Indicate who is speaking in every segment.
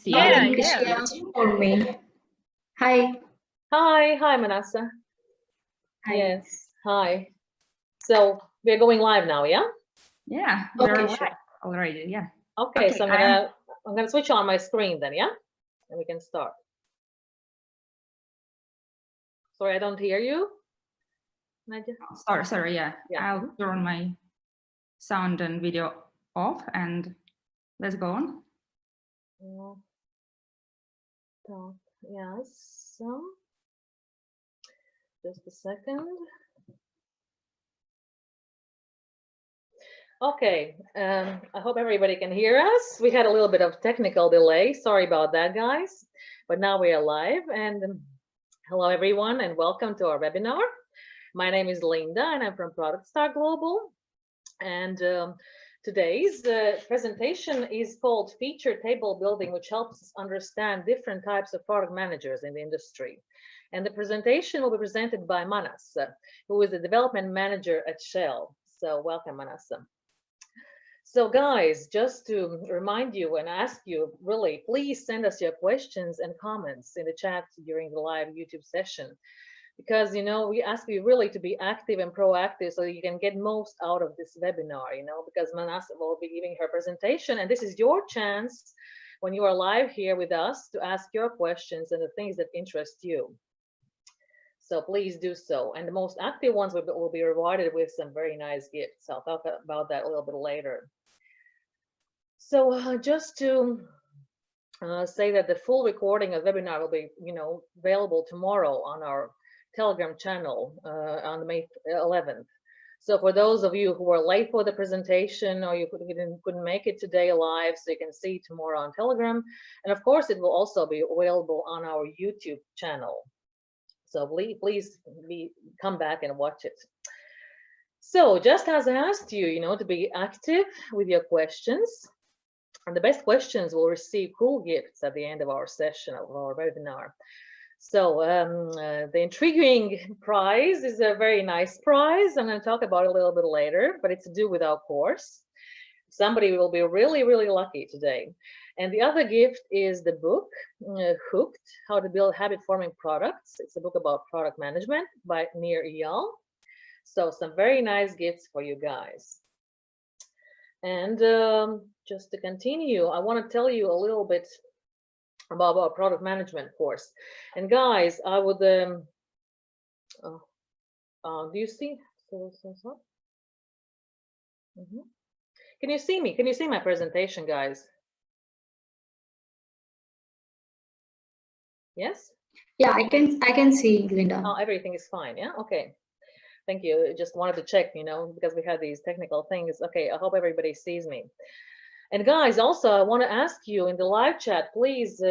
Speaker 1: see.
Speaker 2: Yeah,
Speaker 3: For me. Hi.
Speaker 1: Hi, Manasa.
Speaker 3: Hi.
Speaker 1: Yes, hi. So we're going live now, yeah?
Speaker 2: Yeah,
Speaker 3: Okay,
Speaker 2: we're
Speaker 3: sure.
Speaker 2: already, yeah.
Speaker 1: Okay, so I'm gonna switch on my screen then, yeah? And we can start. Sorry, I don't hear you. Nadia?
Speaker 2: Sorry, yeah. I'll turn my sound and video off and let's go on.
Speaker 1: Yes, so just a second. Okay, I hope everybody can hear us. We had a little bit of technical delay. Sorry about that, guys. But now we are live. And hello, everyone, and welcome to our webinar. My name is Linda, and I'm from ProductStar Global. And today's presentation is called Feature Table Building, which helps us understand different types of product managers in the industry. And the presentation will be presented by Manas, who is the development manager at Shell. So welcome, Manas. So guys, just to remind you and ask you, really, please send us your questions and comments in the chat during the live YouTube session. Because, you know, we ask you really to be active and proactive so you can get most out of this webinar, you know, because Manasa will be giving her presentation. And this is your chance when you are live here with us to ask your questions and the things that interest you. So please do so. And the most active ones will be rewarded with some very nice gifts. I'll talk about that a little bit later. So just to say that the full recording of the webinar will be, you know, available tomorrow on our Telegram channel on May 11th. So for those of you who are late for the presentation or you couldn't make it today live, so you can see tomorrow on Telegram. And of course, it will also be available on our YouTube channel. So please come back and watch it. So just as I asked you, you know, to be active with your questions, and the best questions will receive cool gifts at the end of our session, of our webinar. So the intriguing prize is a very nice prize. I'm going to talk about it a little bit later, but it's to do with our course. Somebody will be really, really lucky today. And the other gift is the book, Hooked, How to Build Habit-Forming Products. It's a book about product management by Nir Eyal. So some very nice gifts for you guys. And just to continue, I want to tell you a little bit about our product management course. And guys, I would, do you see? Can you see me? Can you see my presentation, guys? Yes?
Speaker 3: Yeah, I can see, Linda.
Speaker 1: Oh, everything is fine, yeah? Okay. Thank you. Just wanted to check, you know, because we had these technical things. Okay, I hope everybody sees me. And guys, also, I want to ask you in the live chat, please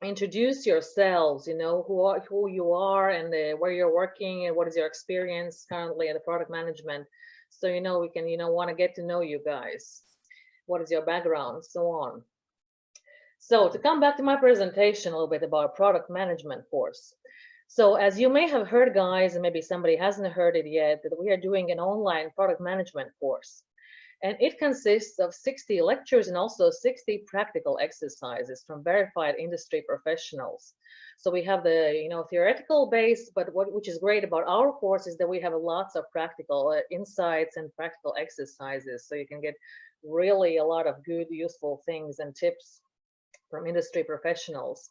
Speaker 1: introduce yourselves, you know, who you are and where you're working and what is your experience currently in the product management. So, you know, we can, you know, want to get to know you guys. What is your background, so on. So to come back to my presentation a little bit about product management course. So as you may have heard, guys, and maybe somebody hasn't heard it yet, that we are doing an online product management course. And it consists of 60 lectures and also 60 practical exercises from verified industry professionals. So we have the, you know, theoretical base, but which is great about our course is that we have lots of practical insights and practical exercises. So you can get really a lot of good, useful things and tips from industry professionals.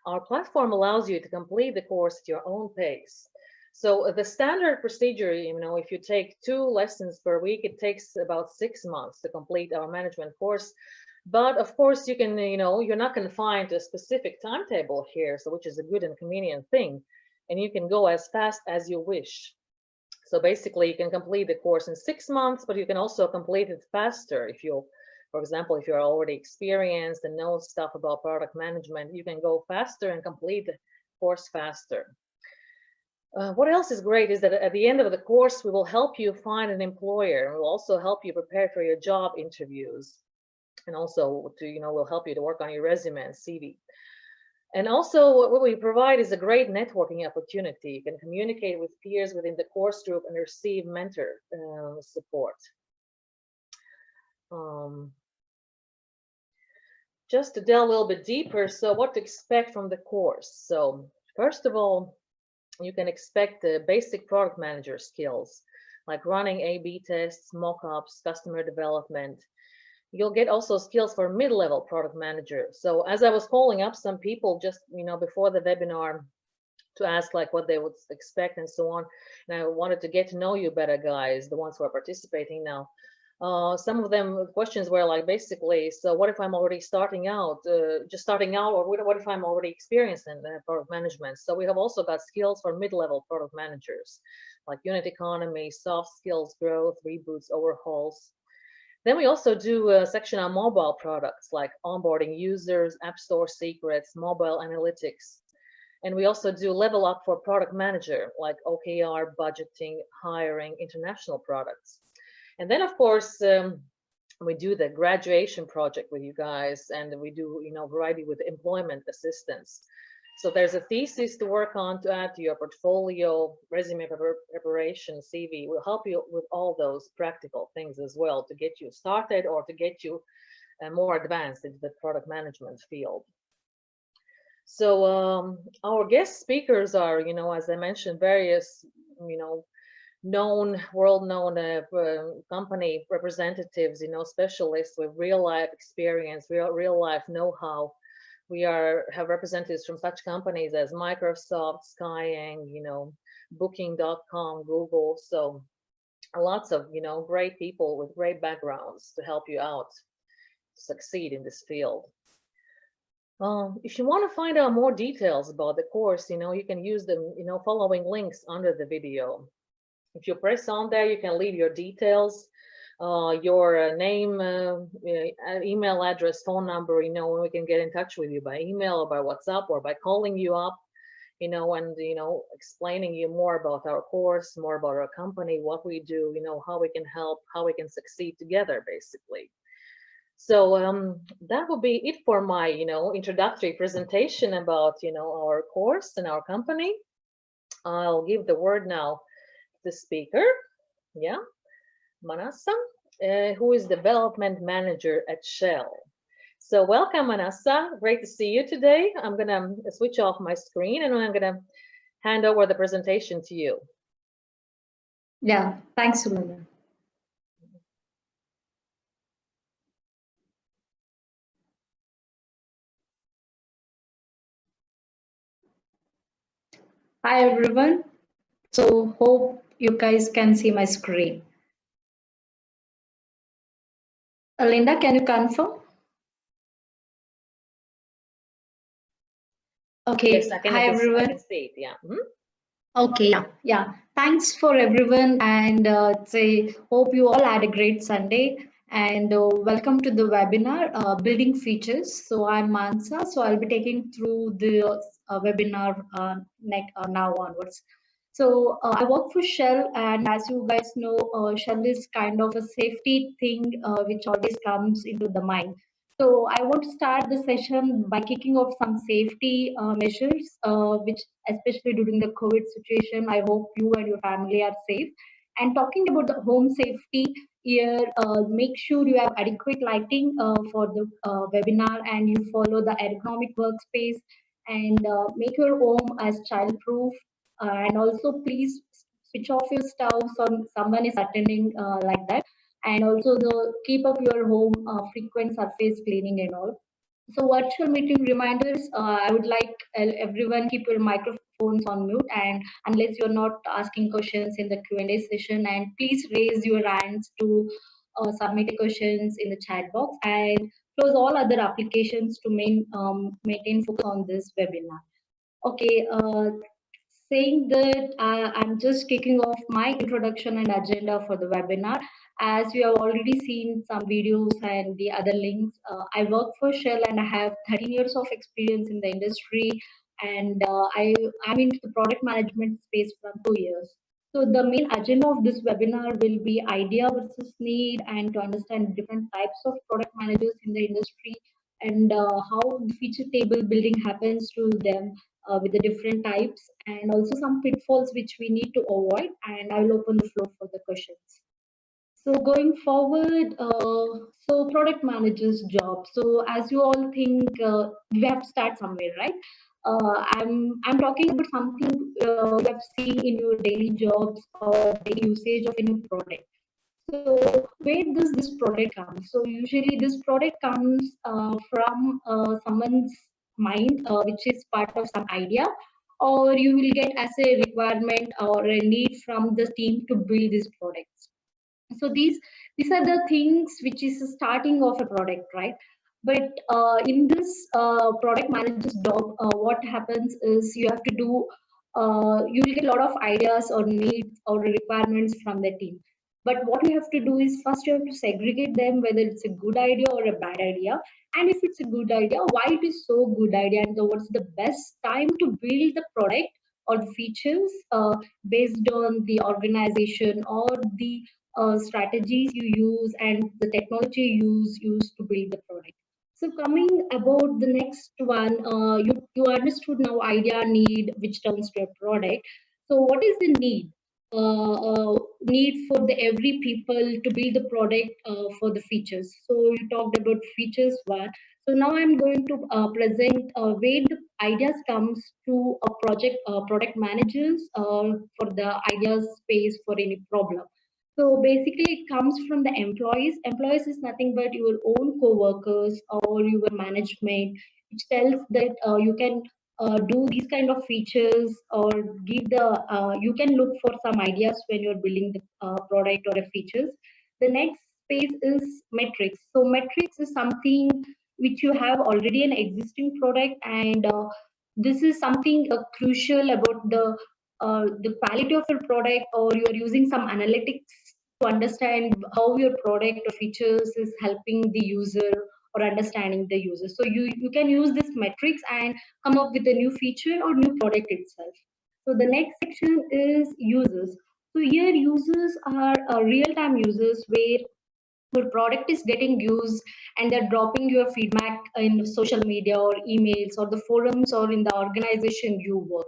Speaker 1: Our platform allows you to complete the course at your own pace. So the standard procedure, you know, if you take 2 lessons per week, it takes about 6 months to complete our management course. But of course, you can, you know, you're not confined to a specific timetable here, so which is a good and convenient thing. And you can go as fast as you wish. So basically, you can complete the course in 6 months, but you can also complete it faster if you, for example, if you're already experienced and know stuff about product management, you can go faster and complete the course faster. What else is great is that at the end of the course, we will help you find an employer. And we'll also help you prepare for your job interviews. And also, to, you know, we'll help you to work on your resume and CV. And also, what we provide is a great networking opportunity. You can communicate with peers within the course group and receive mentor support. just to delve a little bit deeper, so what to expect from the course. So first of all, you can expect the basic product manager skills, like running A/B tests, mock-ups, customer development. You'll get also skills for mid-level product manager. So as I was calling up some people just, before the webinar to ask like what they would expect and so on, and I wanted to get to know you better, guys, the ones who are participating now. Some of them questions were like, basically, so what if I'm already starting out, just starting out, or what if I'm already experienced in product management? So we have also got skills for mid-level product managers, like unit economy, soft skills, growth, reboots, overhauls. Then we also do a section on mobile products, like onboarding users, app store secrets, mobile analytics. And we also do level up for product manager, like OKR, budgeting, hiring, international products. And then, of course, we do the graduation project with you guys, and we do, variety with employment assistance. So there's a thesis to work on to add to your portfolio, resume preparation, CV. Will help you with all those practical things as well to get you started or to get you more advanced into the product management field. So our guest speakers are, as I mentioned, various, world-known company representatives, specialists with real-life experience, real-life know-how. We have representatives from such companies as Microsoft, Skyeng, Booking.com, Google. So lots of, great people with great backgrounds to help you out to succeed in this field. If you want to find out more details about the course, you can use the, following links under the video. If you press on there, you can leave your details, your name, email address, phone number, when we can get in touch with you by email or by WhatsApp or by calling you up, and, explaining you more about our course, more about our company, what we do, how we can help, how we can succeed together, basically. So that will be it for my, introductory presentation about, our course and our company. I'll give the word now to the speaker, Manasa, who is development manager at Shell. So welcome, Manasa. Great to see you today. I'm gonna switch off my screen and I'm gonna hand over the presentation to you.
Speaker 3: Yeah, thanks, Sumana. Hi, everyone. So hope you guys can see my screen. Linda, can you confirm? Okay.
Speaker 1: Yes,
Speaker 3: Hi, everyone.
Speaker 1: I can see it, yeah.
Speaker 3: Okay, yeah. Thanks for everyone, and say hope you all had a great Sunday. And welcome to the webinar, Building Features. So I'm Mansa. So I'll be taking through the webinar now onwards. So I work for Shell, and as you guys know, Shell is kind of a safety thing which always comes into the mind. So I want to start the session by kicking off some safety measures, which especially during the COVID situation, I hope you and your family are safe. And talking about the home safety here, make sure you have adequate lighting for the webinar and you follow the ergonomic workspace and make your home as child-proof. And also please switch off your stove so someone is attending like that. And also the keep up your home frequent surface cleaning and all. So virtual meeting reminders, I would like everyone keep your microphones on mute and unless you're not asking questions in the Q&A session, and please raise your hands to submit questions in the chat box and close all other applications to maintain focus on this webinar. Okay, saying that I'm just kicking off my introduction and agenda for the webinar. As you have already seen some videos and the other links, I work for Shell and I have 13 years of experience in the industry, and I'm into the product management space for 2 years. So the main agenda of this webinar will be idea versus need and to understand different types of product managers in the industry and how the feature table building happens to them with the different types and also some pitfalls which we need to avoid, and I will open the floor for the questions. So going forward, so product manager's job. So as you all think, we have to start somewhere, right? I'm talking about something you have seen in your daily jobs or daily usage of any product. So where does this product come? So usually this product comes from someone's mind, which is part of some idea, or you will get as a requirement or a need from the team to build these products. So these are the things which is the starting of a product, right? But in this product manager's job, what happens is you have to do, you will get a lot of ideas or needs or requirements from the team. But what you have to do is first you have to segregate them, whether it's a good idea or a bad idea. And if it's a good idea, why it is so good idea, and what's the best time to build the product or the features based on the organization or the strategies you use and the technology you use to build the product. So coming about the next one, you understood now idea, need, which turns to a product. So what is the need? Need for the every people to build the product for the features. So you talked about features one. So now I'm going to present where the ideas comes to a product managers for the ideas space for any problem. So basically, it comes from the employees. Employees is nothing but your own co-workers or your management, which tells that you can do these kind of features or give the you can look for some ideas when you're building the product or a features. The next space is metrics. So metrics is something which you have already an existing product, and this is something crucial about the quality of your product, or you are using some analytics to understand how your product or features is helping the user or understanding the user. So you can use this metrics and come up with a new feature or new product itself. So the next section is users. So here users are real-time users where your product is getting used and they're dropping your feedback in social media or emails or the forums or in the organization you work.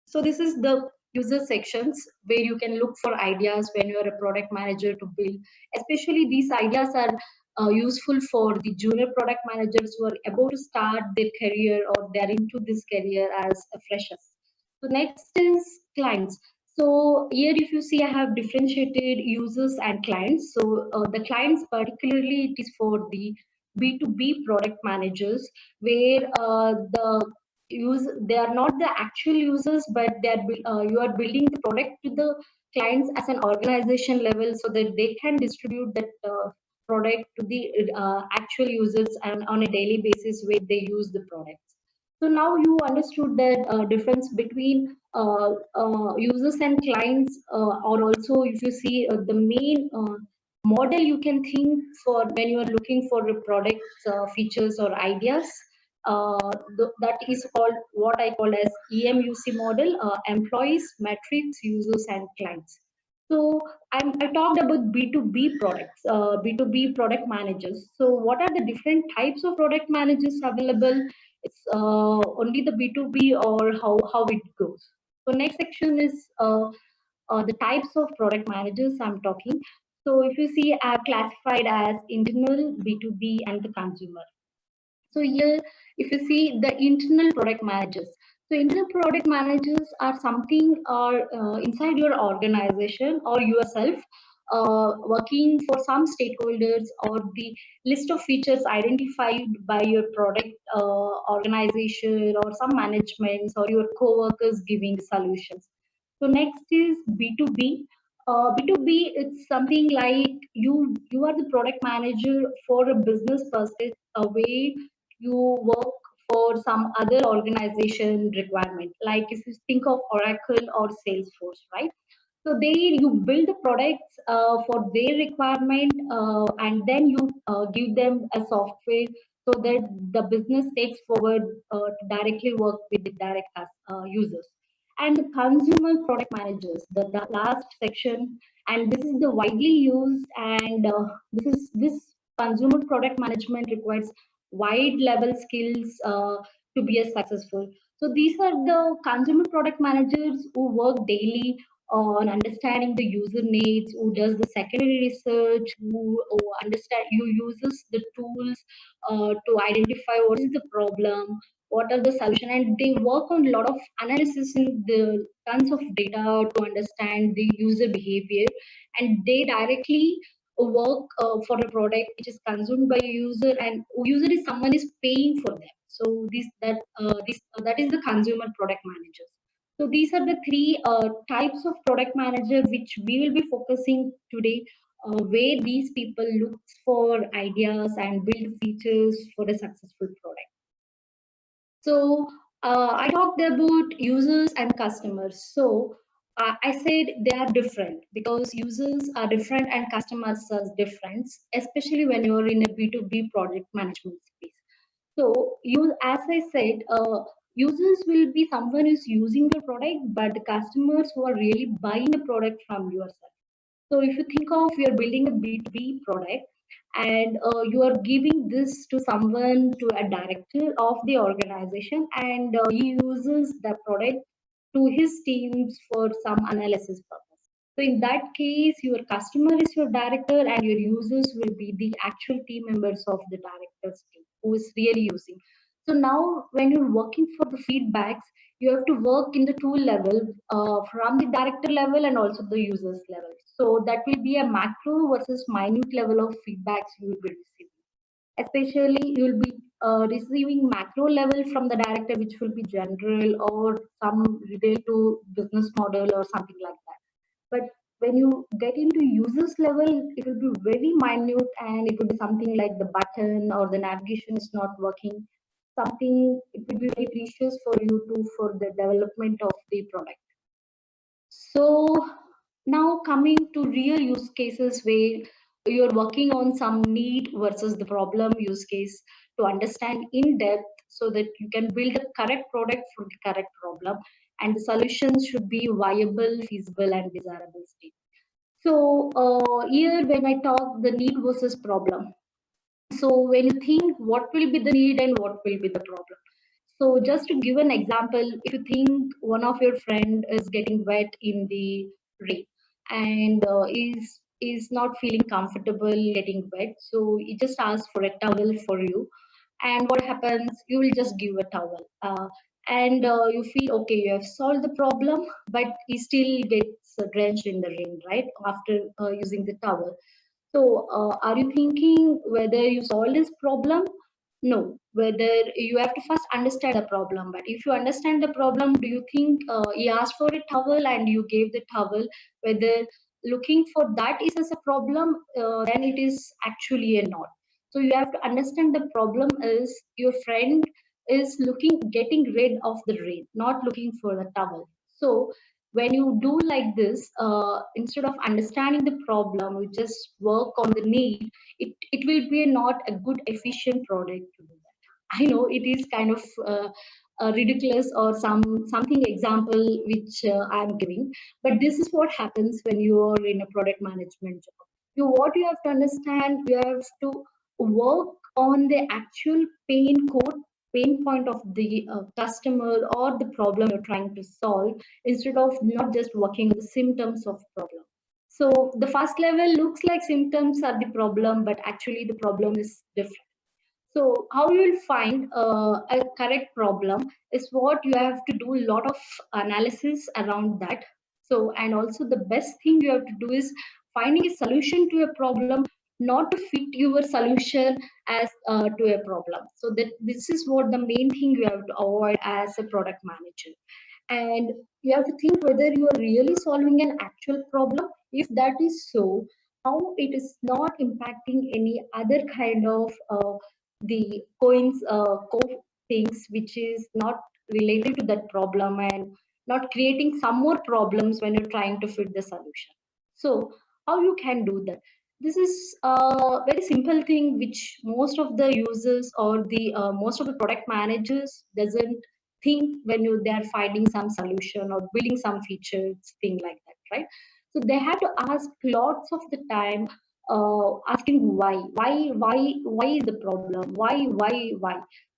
Speaker 3: So this is the user sections where you can look for ideas when you're a product manager to build. Especially these ideas are useful for the junior product managers who are about to start their career or they're into this career as a freshers. So next is clients. So here if you see I have differentiated users and clients. So the clients particularly it is for the B2B product managers where the use they are not the actual users, but they are you are building the product to the clients as an organization level so that they can distribute that product to the actual users and on a daily basis where they use the products. So now you understood that difference between users and clients, or also if you see the main model you can think for when you are looking for the products, features or ideas. That is called what I call as EMUC model, employees, metrics, users, and clients. So I talked about B2B products, B2B product managers. So what are the different types of product managers available? It's only the B2B or how it goes. So next section is the types of product managers I'm talking. So if you see, are classified as internal, B2B, and the consumer. So here, if you see the internal product managers, so internal product managers are something are inside your organization or yourself, working for some stakeholders or the list of features identified by your product organization or some managements or your co-workers giving solutions. So next is B2B. B2B, it's something like you are the product manager for a business perspective, a way you work for some other organization requirement, like if you think of Oracle or Salesforce, right? So there you build the products for their requirement, and then you give them a software so that the business takes forward to directly work with the direct users. And the consumer product managers, the last section, and this is the widely used, and this consumer product management requires wide level skills to be a successful. So these are the consumer product managers who work daily on understanding the user needs, who does the secondary research, who uses the tools to identify what is the problem, what are the solution, and they work on a lot of analysis in the tons of data to understand the user behavior, and they directly work for a product which is consumed by a user, and user is someone is paying for them. So that is the consumer product managers. So these are the three types of product manager which we will be focusing today, where these people look for ideas and build features for a successful product. So I talked about users and customers. So I said they are different because users are different and customers are different, especially when you're in a B2B project management space. So as I said, users will be someone who's using the product, but the customers who are really buying the product from yourself. So if you think of you're building a B2B product and you are giving this to someone, to a director of the organization, and he uses the product to his teams for some analysis purpose. So in that case, your customer is your director and your users will be the actual team members of the director's team who is really using. So now when you're working for the feedbacks, you have to work in the tool level from the director level and also the users level. So that will be a macro versus minute level of feedbacks you will be receiving. Especially you will be receiving macro level from the director, which will be general or some related to business model or something like that. But when you get into users level, it will be very minute and it will be something like the button or the navigation is not working. Something it will be very precious for you to for the development of the product. So now coming to real use cases where you're working on some need versus the problem use case to understand in depth so that you can build a correct product for the correct problem, and the solutions should be viable, feasible, and desirable state. So here when I talk the need versus problem, so when you think what will be the need and what will be the problem. So just to give an example, if you think one of your friend is getting wet in the rain and is not feeling comfortable getting wet, so he just asks for a towel for you, and what happens? You will just give a towel, and you feel okay, you have solved the problem, but he still gets drenched in the rain, right? After using the towel. So, are you thinking whether you solve this problem? No, whether you have to first understand the problem. But if you understand the problem, do you think he asked for a towel and you gave the towel? Whether looking for that is as a problem, then it is actually a not. So you have to understand the problem is your friend is getting rid of the rain, not looking for the towel. So when you do like this, instead of understanding the problem, you just work on the need, it will be not a good efficient product to do that. I know it is kind of ridiculous or something example which I'm giving, but this is what happens when you are in a product management job. What you have to understand, you have to work on the actual pain point of the customer or the problem you're trying to solve, instead of not just working the symptoms of problem. So the first level looks like symptoms are the problem, but actually the problem is different. So how you will find a correct problem is what you have to do a lot of analysis around that. So, and also the best thing you have to do is finding a solution to a problem, not to fit your solution as to a problem. So that this is what the main thing you have to avoid as a product manager. And you have to think whether you are really solving an actual problem. If that is so, how it is not impacting any other kind of the things which is not related to that problem and not creating some more problems when you're trying to fit the solution. So how you can do that? This is a very simple thing which most of the users or the most of the product managers doesn't think when they are finding some solution or building some features, thing like that, right? So they have to ask lots of the time, asking why is the problem, why.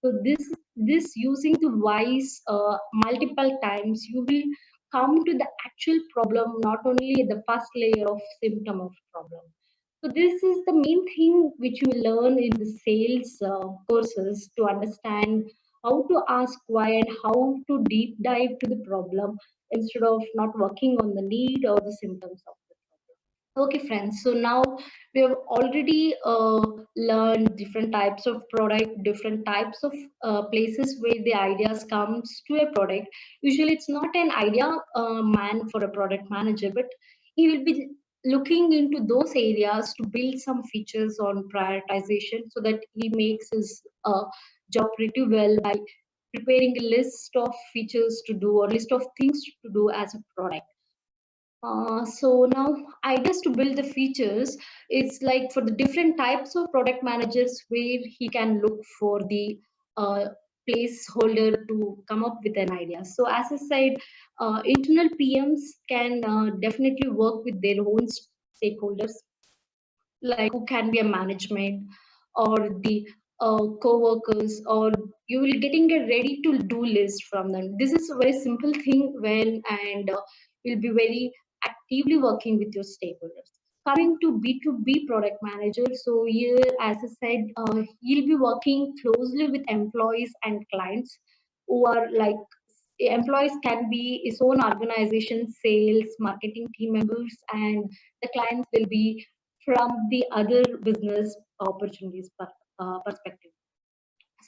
Speaker 3: So this using the whys multiple times, you will come to the actual problem, not only the first layer of symptom of problem. So this is the main thing which you learn in the sales courses, to understand how to ask why and how to deep dive to the problem instead of not working on the need or the symptoms of the problem. Okay, friends. So now we have already learned different types of product, different types of places where the ideas comes to a product. Usually, it's not an idea man for a product manager, but he will be looking into those areas to build some features on prioritization, so that he makes his job pretty well by preparing a list of features to do or list of things to do as a product. So now ideas to build the features, it's like for the different types of product managers where he can look for the uh, placeholder to come up with an idea. So as I said, internal PMs can definitely work with their own stakeholders, like who can be a management or the co-workers, or you will getting a ready to do list from them. This is a very simple thing when, and you'll be very actively working with your stakeholders. Coming to B2B product manager, so here, as I said, you'll be working closely with employees and clients who are like, employees can be his own organization, sales, marketing team members, and the clients will be from the other business opportunities perspective.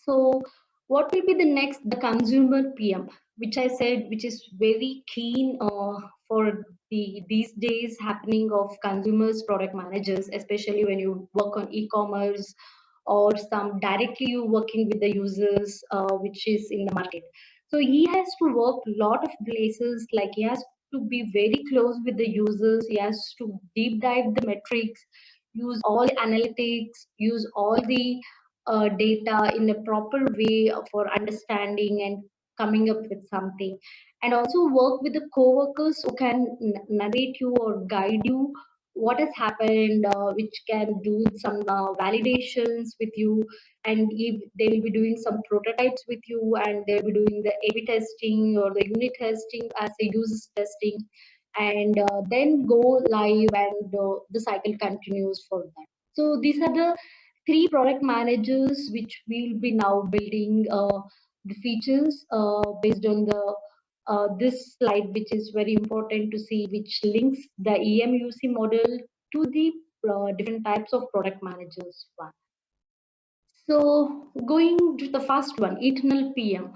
Speaker 3: So what will be the next? The consumer PM, which I said, which is very keen for these days happening of consumers product managers, especially when you work on e-commerce or some directly you working with the users, which is in the market. So he has to work a lot of places, like he has to be very close with the users. He has to deep dive the metrics, use all the analytics, use all the data in a proper way for understanding and coming up with something, and also work with the co-workers who can narrate you or guide you what has happened, which can do some validations with you, and if they will be doing some prototypes with you, and they'll be doing the A/B testing or the unit testing as a user testing, and then go live, and the cycle continues for that. So these are the three product managers which we'll be now building the features based on the this slide, which is very important to see, which links the EMUC model to the different types of product managers one. So going to the first one, eternal PM.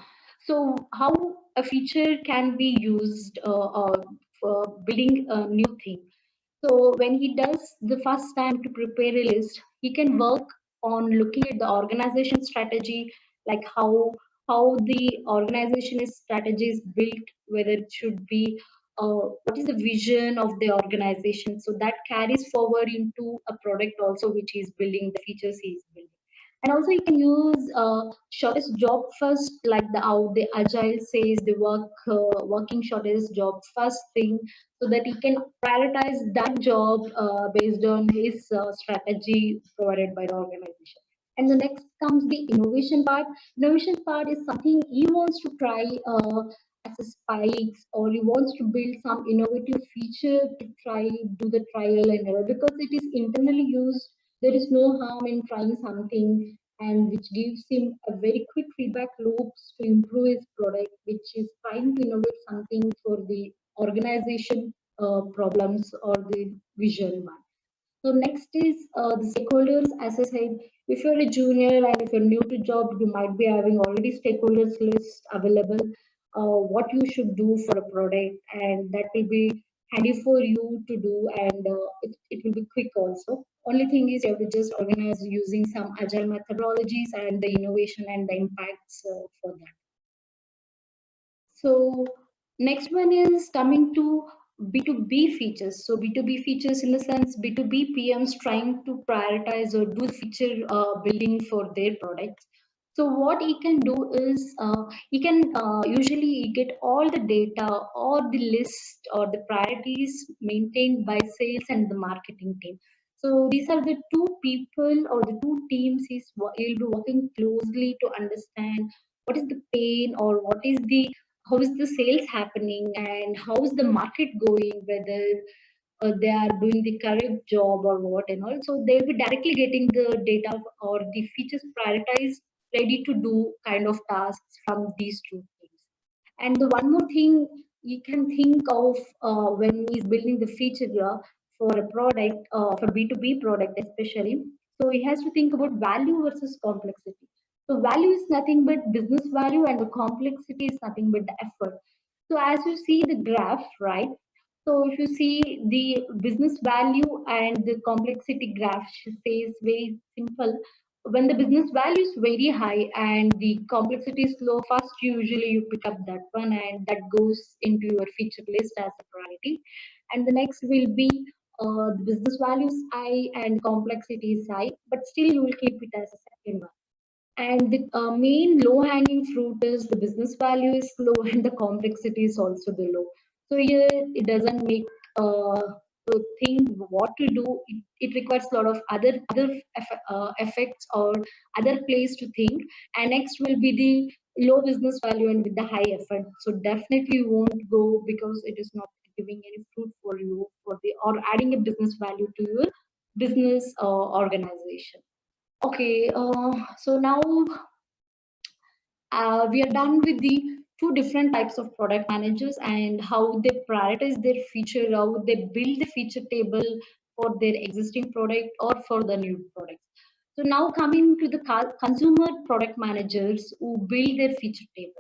Speaker 3: So how a feature can be used for building a new thing. So when he does the first time to prepare a list, he can work on looking at the organization strategy, like how the organization is strategy is built, whether it should be what is the vision of the organization. So that carries forward into a product also, which is building the features he is building. And also you can use shortest job first, like the how the agile says the working shortest job first thing, so that he can prioritize that job based on his strategy provided by the organization. And the next comes the innovation part. Innovation part is something he wants to try as a spikes, or he wants to build some innovative feature to try do the trial and error, because it is internally used. There is no harm in trying something, and which gives him a very quick feedback loops to improve his product, which is trying to innovate something for the organization problems or the vision one. So next is the stakeholders. As I said, if you're a junior and if you're new to job, you might be having already stakeholders list available, what you should do for a product, and that will be handy for you to do, and it will be quick also. Only thing is you have to just organize using some agile methodologies and the innovation and the impacts for that. So next one is coming to B2B features. So B2B features, in the sense B2B PMs trying to prioritize or do feature building for their products. So what he can do is he can usually get all the data or the list or the priorities maintained by sales and the marketing team. So these are the two people or the two teams he'll be working closely to understand what is the pain or what is the how is the sales happening and how is the market going, whether they are doing the correct job or what and all. So they'll be directly getting the data or the features prioritized, ready to do kind of tasks from these two things. And the one more thing you can think of when he's building the feature for a product, for B2B product especially. So he has to think about value versus complexity. So value is nothing but business value, and the complexity is nothing but the effort. So as you see the graph, right? So if you see the business value and the complexity graph says very simple. When the business value is very high and the complexity is low, first usually you pick up that one and that goes into your feature list as a priority. And the next will be the business value is high and complexity is high, but still you will keep it as a second one. And the main low hanging fruit is the business value is low and the complexity is also the low. So here it doesn't make to think what to do. It requires a lot of other effects or other place to think. And next will be the low business value and with the high effort. So definitely you won't go because it is not giving any fruit for you for the or adding a business value to your business organization. Okay, so now we are done with the two different types of product managers and how they prioritize their feature, how they build the feature table for their existing product or for the new product. So now coming to the consumer product managers who build their feature table.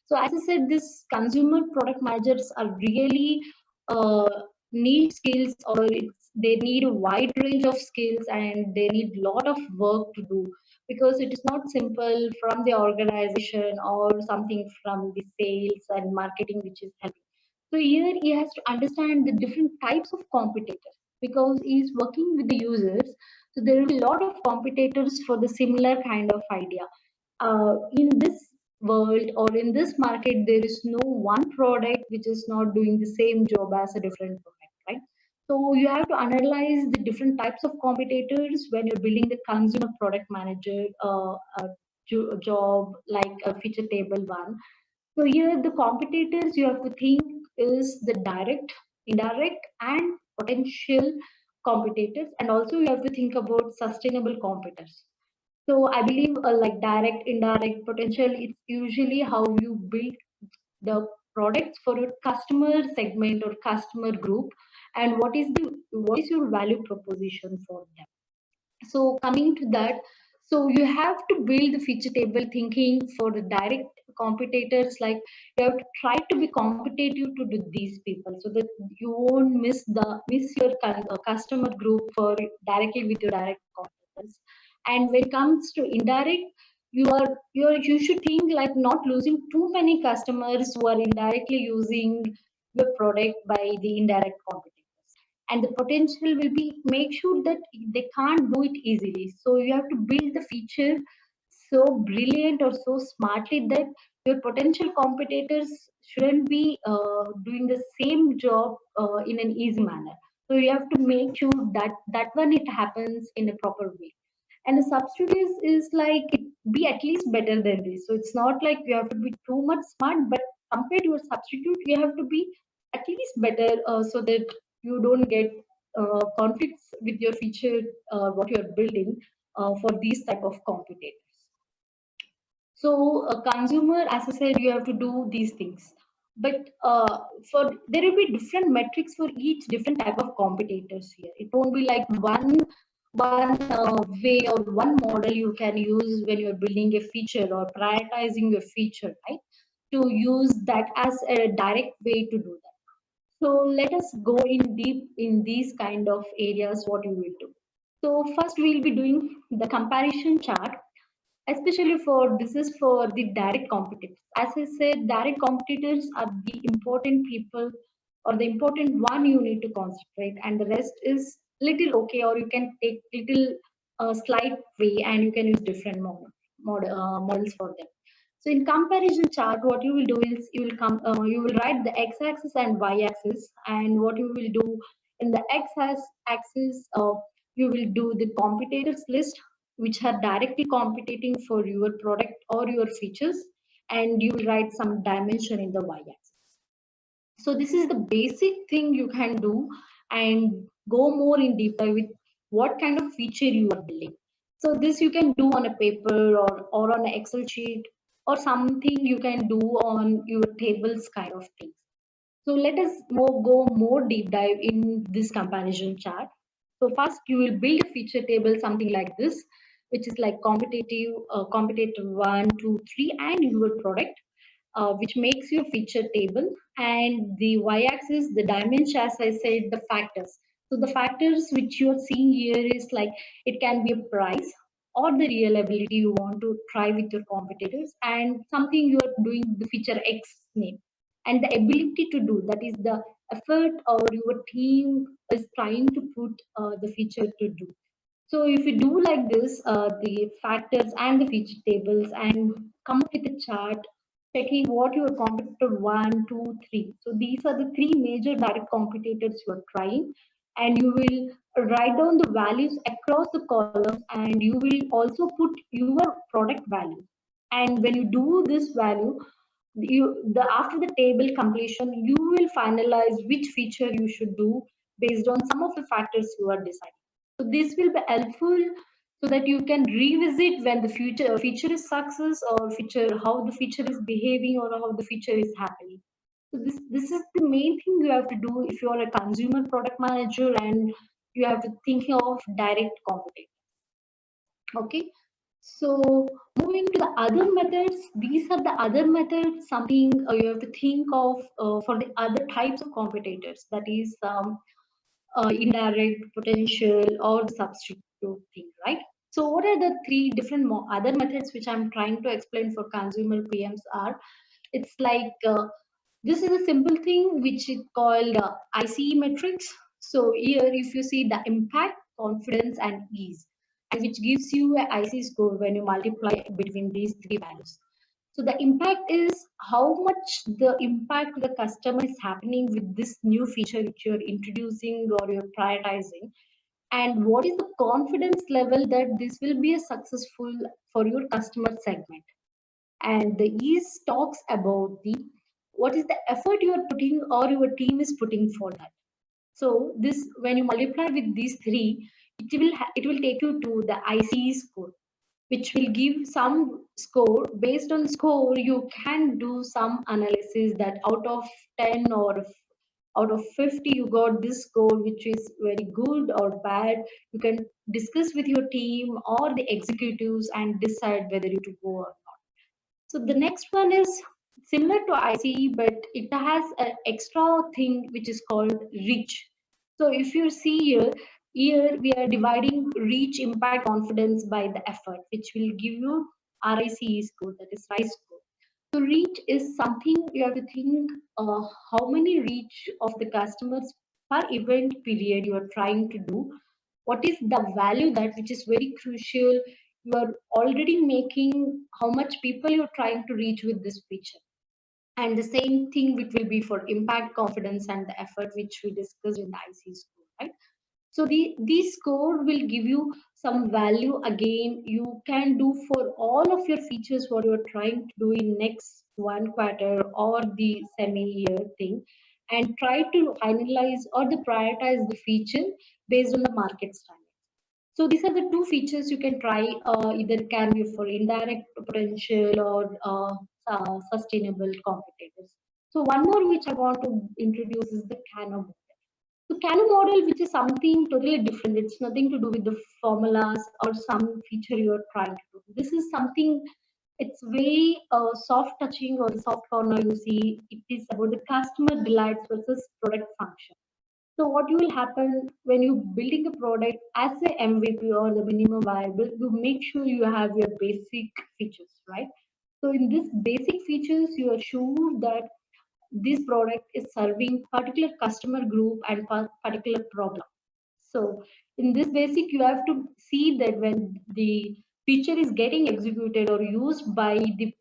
Speaker 3: So as I said, this consumer product managers are really uh, need skills, or they need a wide range of skills and they need a lot of work to do, because it is not simple from the organization or something from the sales and marketing which is helping. So here he has to understand the different types of competitors because he is working with the users. So there will be a lot of competitors for the similar kind of idea. In this world or in this market, there is no one product which is not doing the same job as a different product, right? So you have to analyze the different types of competitors when you're building the consumer product manager job like a feature table one. So here the competitors you have to think is the direct, indirect, and potential competitors, and also you have to think about sustainable competitors. So I believe like direct, indirect, potential, it's usually how you build the products for a customer segment or customer group, and what is your value proposition for them. So coming to that, so you have to build the feature table thinking for the direct competitors. Like you have to try to be competitive to these people so that you won't miss your customer group for directly with your direct competitors. And when it comes to indirect, you should think like not losing too many customers who are indirectly using your product by the indirect competitors. And the potential will be make sure that they can't do it easily. So you have to build the feature so brilliant or so smartly that your potential competitors shouldn't be doing the same job in an easy manner. So you have to make sure that that one it happens in a proper way. And the substitute is like be at least better than this. So it's not like you have to be too much smart, but compared to your substitute, you have to be at least better so that you don't get conflicts with your feature, what you're building for these type of competitors. So a consumer, as I said, you have to do these things. But for there will be different metrics for each different type of competitors here. It won't be like one way or one model you can use when you're building a feature or prioritizing your feature, right? To use that as a direct way to do that. So let us go in deep in these kind of areas, what you will do. So first we'll be doing the comparison chart, especially for this is for the direct competitors. As I said, direct competitors are the important people or the important one you need to concentrate, and the rest is little okay, or you can take little slight way and you can use different models for them. So in comparison chart, what you will do is you will write the x-axis and y-axis, and what you will do in the x-axis, you will do the competitors list which are directly competing for your product or your features, and you will write some dimension in the y-axis. So this is the basic thing you can do, and go more in deep dive with what kind of feature you are building. So this you can do on a paper or on an Excel sheet, or something you can do on your tables kind of things. So let us go more deep dive in this comparison chart. So first you will build a feature table, something like this, which is like competitive 1, 2, 3, and your product, which makes your feature table. And the y-axis, the dimension, as I said, the factors. So the factors which you're seeing here is like, it can be a price or the reliability you want to try with your competitors, and something you're doing the feature X name, and the ability to do that is the effort or your team is trying to put the feature to do. So if you do like this, the factors and the feature tables, and come up with a chart checking what your competitor 1, 2, 3. So these are the three major direct competitors you are trying, and you will write down the values across the columns, and you will also put your product value. And when you do this value, after the table completion, you will finalize which feature you should do based on some of the factors you are deciding. So this will be helpful so that you can revisit when the feature is success, or feature how the feature is behaving, or how the feature is happening. So this is the main thing you have to do if you are a consumer product manager, and you have to think of direct competition. Okay, so moving to the other methods, these are the other methods, something you have to think of for the other types of competitors, that is indirect, potential, or the substitute thing, right? So what are the three different other methods which I'm trying to explain for consumer PMs are, it's like this is a simple thing which is called ICE metrics. So here if you see the impact, confidence, and ease, and which gives you a IC score when you multiply between these three values. So the impact is how much the impact to the customer is happening with this new feature which you're introducing or you're prioritizing, and what is the confidence level that this will be a successful for your customer segment. And the ease talks about the what is the effort you are putting or your team is putting for that. So this, when you multiply with these three, it will take you to the ICE score, which will give some score. Based on score, you can do some analysis that out of 10 or out of 50 you got this score, which is very good or bad. You can discuss with your team or the executives and decide whether you to go or not. So the next one is similar to ICE, but it has an extra thing which is called reach. So if you see here we are dividing reach, impact, confidence by the effort, which will give you RICE score, that is RICE score. So reach is something you have to think how many reach of the customers per event period you are trying to do. What is the value that which is very crucial? You are already making how much people you're trying to reach with this feature. And the same thing which will be for impact, confidence, and the effort which we discussed in the IC score, right? So these score will give you some value again you can do for all of your features what you're trying to do in next 1 quarter or the semi-year thing, and try to finalize or the prioritize the feature based on the market standard. So these are the two features you can try, either can be for indirect potential or sustainable competitors. So one more which I want to introduce is the Kano model. So Kano model, which is something totally different. It's nothing to do with the formulas or some feature you're trying to do. This is something, it's very soft touching or soft corner you see. It is about the customer delights versus product function. So what will happen when you building a product as a MVP or the minimum viable, you make sure you have your basic features, right? So in this basic features, you are sure that this product is serving particular customer group and particular problem. So in this basic, you have to see that when the feature is getting executed or used by the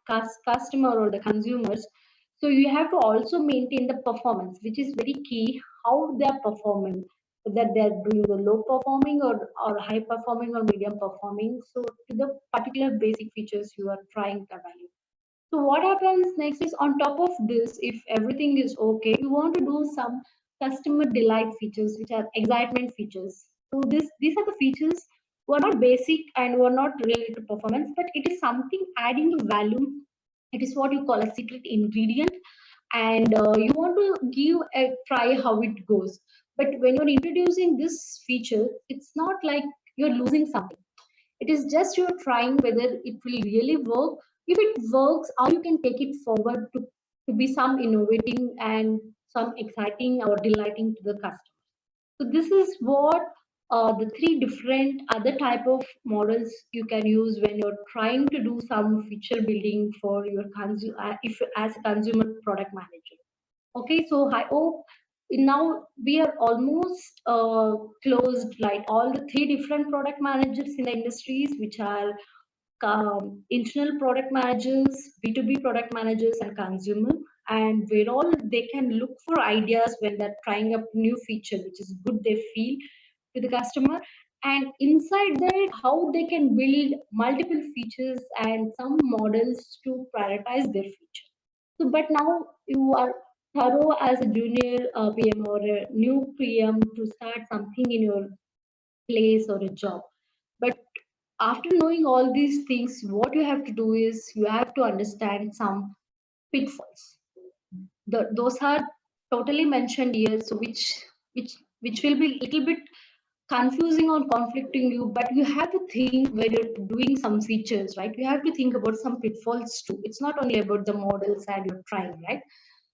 Speaker 3: customer or the consumers, so you have to also maintain the performance, which is very key, how they are performing, whether they are doing the low performing or high performing or medium performing. So to the particular basic features you are trying to evaluate. So what happens next is on top of this, if everything is okay, you want to do some customer delight features, which are excitement features. So these are the features who are not basic and who are not related to performance, but it is something adding the value. It is what you call a secret ingredient, and you want to give a try how it goes. But when you're introducing this feature, it's not like you're losing something. It is just you're trying whether it will really work. If it works, how you can take it forward to be some innovating and some exciting or delighting to the customer. So this is what the three different other type of models you can use when you're trying to do some feature building for your consumer, if as a consumer product manager. Okay, so I hope now we are almost closed like all the three different product managers in the industries, which are internal product managers, B2B product managers, and consumer. And where all they can look for ideas when they're trying up new feature, which is good they feel to the customer. And inside that, how they can build multiple features and some models to prioritize their feature. So, but now you are thorough as a junior PM or a new PM to start something in your place or a job. But after knowing all these things, what you have to do is you have to understand some pitfalls. Those are totally mentioned here, so which will be little bit confusing or conflicting you, but you have to think when you're doing some features, right? You have to think about some pitfalls too. It's not only about the models and you're trying, right?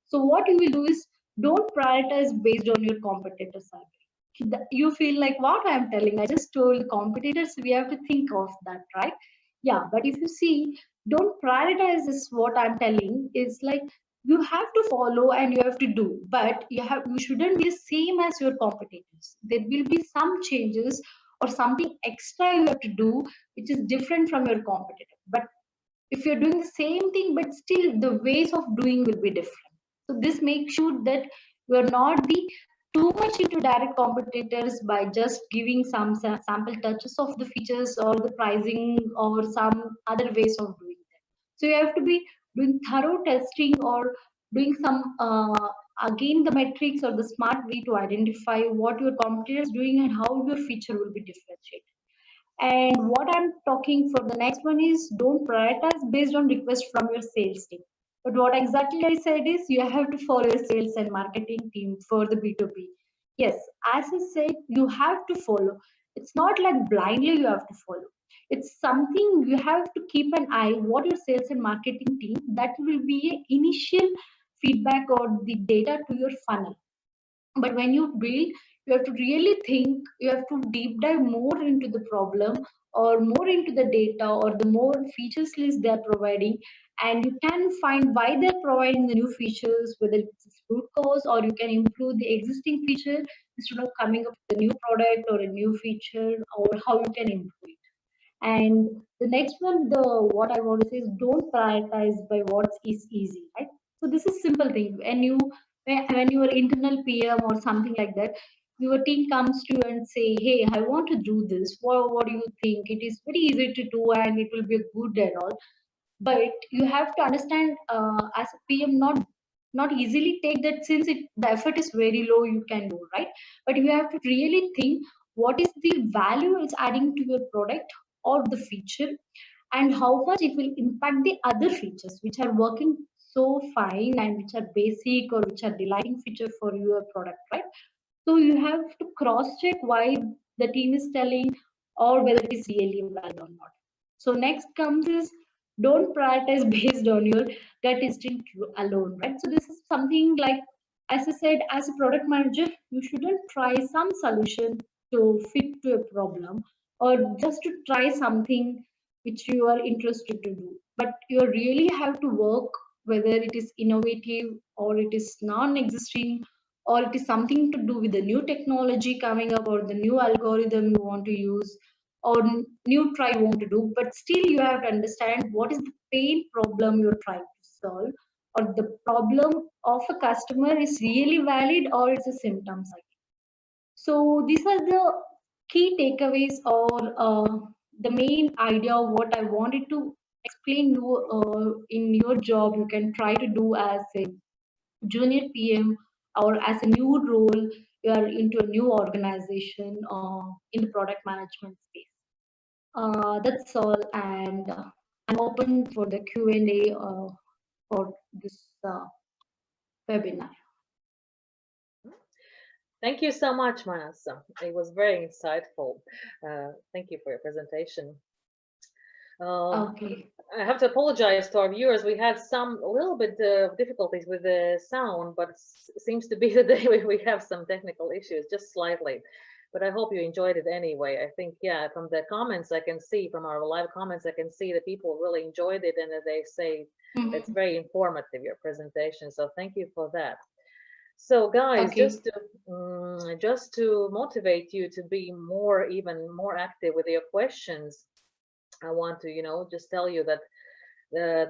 Speaker 3: So what you will do is don't prioritize based on your competitors. You feel like what I'm telling. I just told competitors we have to think of that, right? Yeah, but if you see, don't prioritize this. What I'm telling is like you have to follow and you have to do, but you shouldn't be same as your competitors. There will be some changes or something extra you have to do, which is different from your competitor. But if you're doing the same thing, but still the ways of doing will be different. So this makes sure that you're not be too much into direct competitors by just giving some sample touches of the features or the pricing or some other ways of doing that. So you have to be doing thorough testing or doing some again the metrics or the smart way to identify what your competitors doing and how your feature will be differentiated. And what I'm talking for the next one is don't prioritize based on request from your sales team. But what exactly I said is you have to follow your sales and marketing team for the B2B. Yes, as I said, you have to follow. It's not like blindly you have to follow. It's something you have to keep an eye what your sales and marketing team that will be an initial feedback or the data to your funnel. But when you build, you have to really think, you have to deep dive more into the problem or more into the data or the more features list they're providing, and you can find why they're providing the new features, whether it's root cause or you can improve the existing feature instead of coming up with a new product or a new feature, or how you can improve it. And the next one, the what I want to say is don't prioritize by what is easy, right? So this is simple thing. When your internal PM or something like that, your team comes to you and say, "Hey, I want to do this. What do you think? It is very easy to do and it will be good and all." But you have to understand as a PM, not easily take that since the effort is very low. You can do right, but you have to really think what is the value it's adding to your product or the feature, and how much it will impact the other features which are working so fine and which are basic or which are delighting feature for your product, right? So you have to cross check why the team is telling or whether it is really valid or not. So next comes is don't prioritize based on your gut instinct alone, right? So this is something like, as I said, as a product manager, you shouldn't try some solution to fit to a problem or just to try something which you are interested to do. But you really have to work whether it is innovative or it is non-existing or it is something to do with the new technology coming up or the new algorithm you want to use or new try you want to do, but still you have to understand what is the pain problem you're trying to solve, or the problem of a customer is really valid or it's a symptom side. So these are the key takeaways or the main idea of what I wanted to explain you in your job you can try to do as a junior PM or as a new role you are into a new organization in the product management space. That's all, and I'm open for the Q&A for this webinar.
Speaker 1: Thank you so much, Manasa. It was very insightful. Thank you for your presentation.
Speaker 3: Okay.
Speaker 1: I have to apologize to our viewers. We had a little bit of difficulties with the sound, but it seems to be the day we have some technical issues, just slightly. But I hope you enjoyed it anyway. I think, yeah, from the comments I can see, from our live comments, I can see that people really enjoyed it and that they say it's very informative, your presentation. So thank you for that. So guys,
Speaker 3: Okay.
Speaker 1: just to motivate you to be even more active with your questions, I want to, just tell you that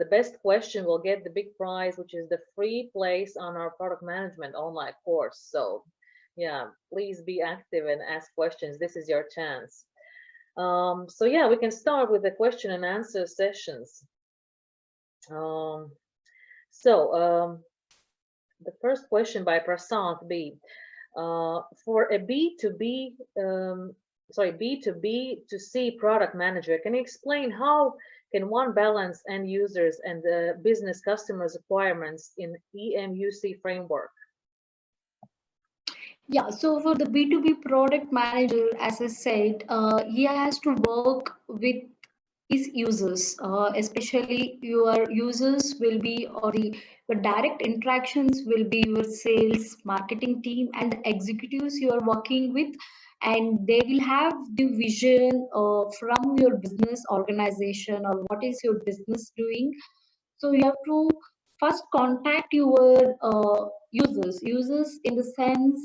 Speaker 1: the best question will get the big prize, which is the free place on our product management online course. So yeah, please be active and ask questions. This is your chance. So yeah, we can start with the question and answer sessions. The first question by Prasant B. For a B2B to C product manager, can you explain how can one balance end users and business customers requirements in EMUC framework?
Speaker 3: Yeah, so for the B2B product manager, as I said, he has to work with his users, especially your users will be, or your direct interactions will be your sales, marketing team, and the executives you are working with, and they will have the vision from your business organization or what is your business doing. So you have to first contact your users in the sense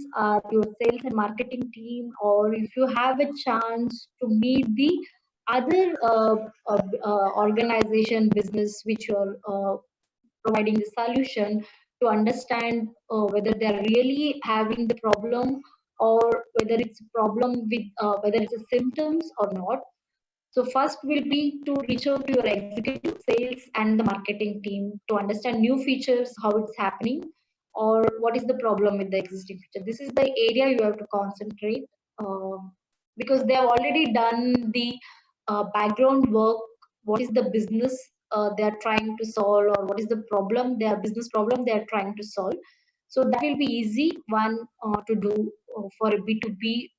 Speaker 3: your sales and marketing team, or if you have a chance to meet the other organization business which you're providing the solution, to understand whether they're really having the problem or whether it's a problem with whether it's a symptoms or not. So first will be to reach out to your executive sales and the marketing team to understand new features, how it's happening, or what is the problem with the existing feature. This is the area you have to concentrate because they have already done the background work. What is the business they are trying to solve, or what is the problem, their business problem they are trying to solve. So that will be easy one to do for a B2B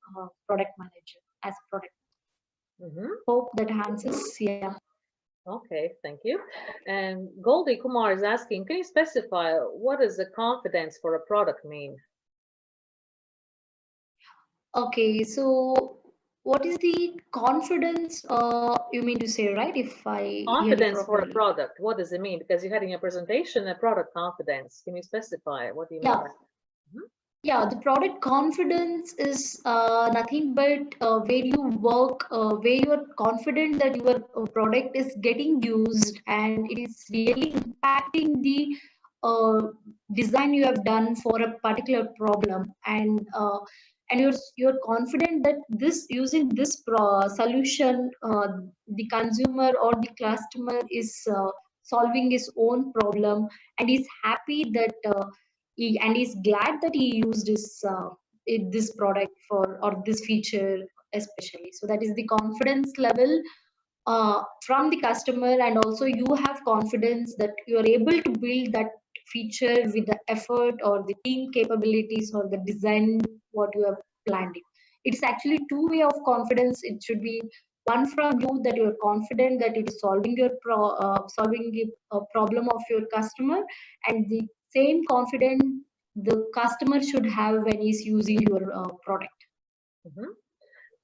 Speaker 3: product manager as product. Hope that answers. Yeah.
Speaker 1: Okay, thank you. And Goldie Kumar is asking, can you specify what does the confidence for a product mean?
Speaker 3: Okay, so what is the confidence you mean to say, right? If I hear you
Speaker 1: Confidence for a
Speaker 3: properly.
Speaker 1: product, what does it mean? Because you had in your presentation a product confidence. Can you specify what do you mean by that?
Speaker 3: Yeah, the product confidence is nothing but where you work, where you are confident that your product is getting used and it is really impacting the design you have done for a particular problem, and you're confident that this using this solution, the consumer or the customer is solving his own problem and is happy that. And he's glad that he used this product for or this feature especially. So that is the confidence level from the customer, and also you have confidence that you are able to build that feature with the effort or the team capabilities or the design what you have planned it. It's actually two way of confidence. It should be one from you that you're confident that it is solving a problem of your customer, and the same confidence the customer should have when he's using your product.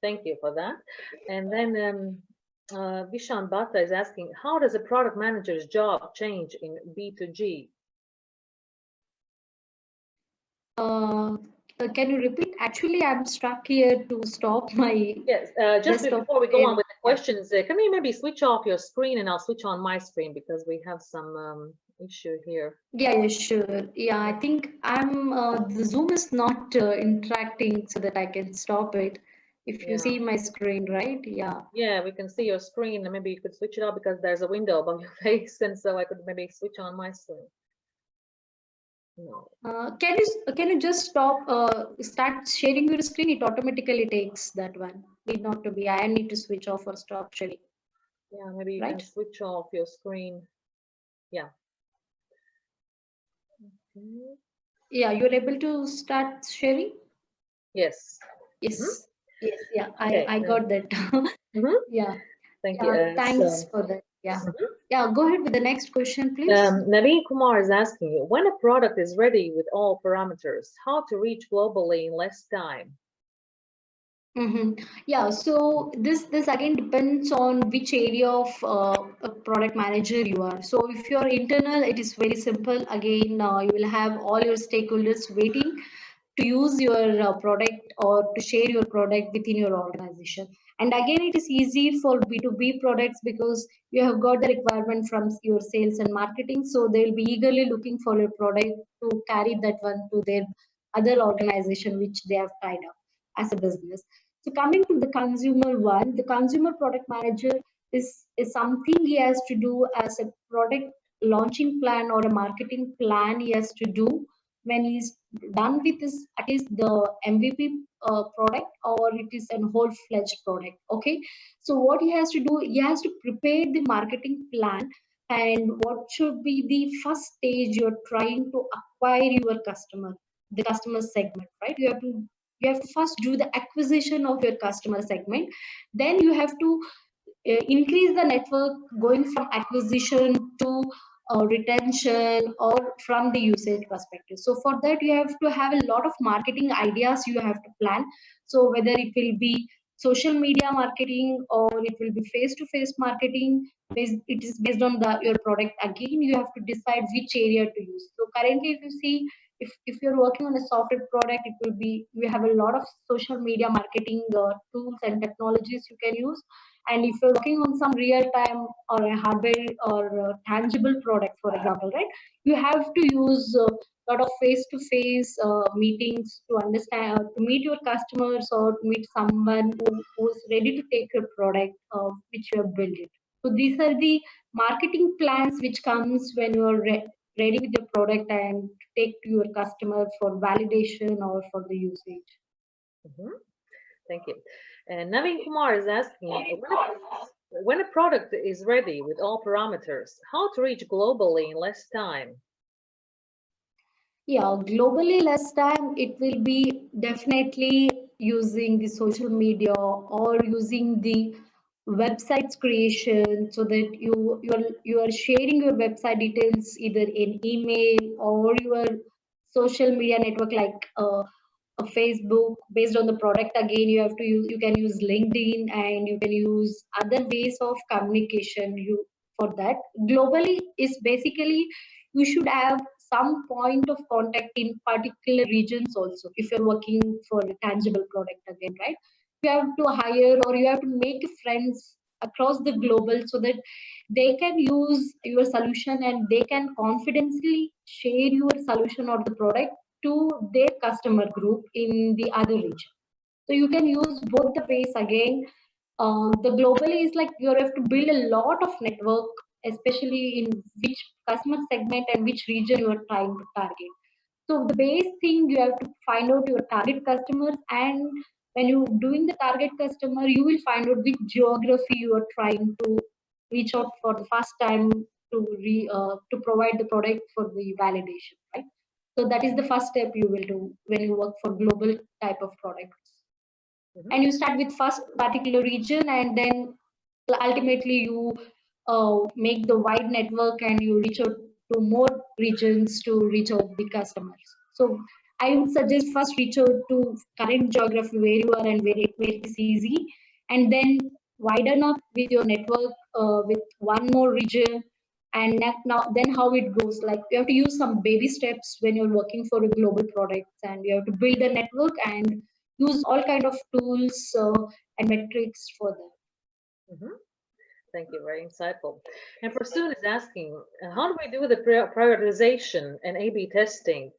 Speaker 1: Thank you for that. And then Vishan Bhatta is asking, how does a product manager's job change in B2G?
Speaker 3: Can you repeat? Actually, I'm stuck here to stop my.
Speaker 1: Yes, just before we go on with the questions, can we maybe switch off your screen and I'll switch on my screen because we have some issue here.
Speaker 3: Yeah, sure. Yeah, I think the Zoom is not interacting so that I can stop it. If you see my screen, right? Yeah.
Speaker 1: Yeah, we can see your screen, and maybe you could switch it up because there's a window above your face, and so I could maybe switch on my screen. No.
Speaker 3: Can you just start sharing your screen? It automatically takes that one. Need not to be. I need to switch off or stop sharing.
Speaker 1: Yeah, maybe you
Speaker 3: Right?
Speaker 1: can switch off your screen. Yeah. Okay.
Speaker 3: Yeah, you're able to start sharing?
Speaker 1: Yes.
Speaker 3: Yes. Yes. Yeah,
Speaker 1: Okay.
Speaker 3: I got that. Yeah.
Speaker 1: Thank you.
Speaker 3: Yeah, thanks
Speaker 1: So,
Speaker 3: for that. Yeah.
Speaker 1: mhm.
Speaker 3: Yeah, go ahead with the next question, please.
Speaker 1: Naveen Kumar is asking you, when a product is ready with all parameters, how to reach globally in less time?
Speaker 3: Yeah, so this again depends on which area of a product manager you are. So if you're internal, it is very simple. Again, you will have all your stakeholders waiting to use your product or to share your product within your organization. And again, it is easy for B2B products because you have got the requirement from your sales and marketing. So they'll be eagerly looking for your product to carry that one to their other organization which they have tied up as a business. So coming to the consumer one, the consumer product manager is something he has to do as a product launching plan or a marketing plan he has to do when he's done with this, at least the MVP product or it is a whole-fledged product. Okay, so what he has to do, he has to prepare the marketing plan and what should be the first stage you're trying to acquire your customer, the customer segment, right? You have to first do the acquisition of your customer segment, then you have to increase the network going from acquisition to retention or from the usage perspective. So for that you have to have a lot of marketing ideas you have to plan. So whether it will be social media marketing or it will be face to face marketing, it is based on your product. Again, you have to decide which area to use. So currently if you see, if you're working on a software product, it will be, we have a lot of social media marketing tools and technologies you can use. And if you're working on some real time or a hardware or a tangible product, for example, right, you have to use a lot of face to face meetings to understand, to meet your customers or to meet someone who's ready to take your product which you have built it. So these are the marketing plans which comes when you're ready with your product and take to your customer for validation or for the usage.
Speaker 1: Mhm. Thank you. And Naveen Kumar is asking, when a product is ready with all parameters, how to reach globally in less time?
Speaker 3: Yeah, globally less time, it will be definitely using the social media or using the websites creation so that you are sharing your website details either in email or your social media network like a Facebook based on the product. Again, you can use LinkedIn and you can use other ways of communication you for that. Globally is basically you should have some point of contact in particular regions also if you're working for a tangible product again, right? You have to hire or you have to make friends across the global so that they can use your solution and they can confidently share your solution or the product to their customer group in the other region. So you can use both the ways again. The globally is like you have to build a lot of network, especially in which customer segment and which region you are trying to target. So the base thing you have to find out your target customers, and when you doing the target customer, you will find out which geography you are trying to reach out for the first time to provide the product for the validation, right? So that is the first step you will do when you work for global type of products.
Speaker 1: Mhm.
Speaker 3: And you start with first particular region and then ultimately you make the wide network and you reach out to more regions to reach out the customers. So I would suggest first reach out to current geography where you are and where it is easy, and then widen up with your network with one more region. And now then how it goes, like you have to use some baby steps when you're working for a global product, and you have to build a network and use all kind of tools and metrics for that.
Speaker 1: Mhm. Thank you, very insightful. And Prasoon is asking, how do we do the prioritization and A/B testing?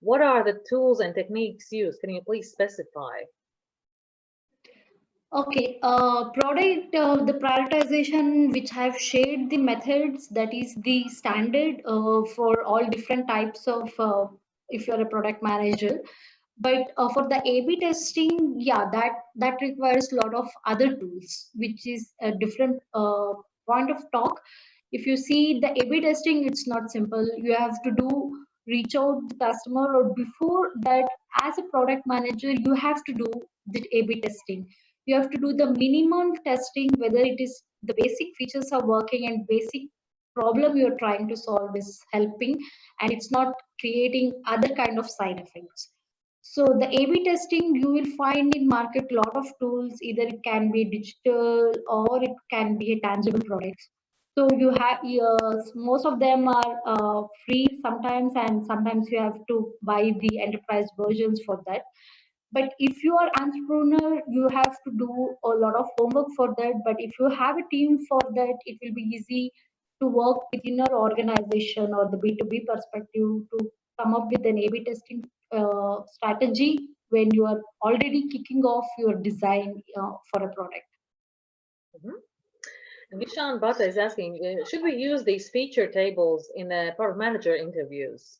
Speaker 1: What are the tools and techniques used? Can you please specify?
Speaker 3: Okay, the prioritization which I have shared the methods, that is the standard for all different types of, if you're a product manager. But for the A/B testing, yeah, that requires a lot of other tools, which is a different point of talk. If you see the A/B testing, it's not simple. You have to reach out the customer, or before that, as a product manager, you have to do the A/B testing. You have to do the minimum testing, whether it is the basic features are working and basic problem you're trying to solve is helping, and it's not creating other kind of side effects. So the A/B testing, you will find in market a lot of tools. Either it can be digital or it can be a tangible products. So you have most of them are free sometimes, and sometimes you have to buy the enterprise versions for that. But if you are entrepreneur, you have to do a lot of homework for that. But if you have a team for that, it will be easy to work within your organization or the B2B perspective to come up with an A/B testing strategy when you are already kicking off your design for a product.
Speaker 1: Vishan Bhatta is asking, should we use these feature tables in the product manager interviews?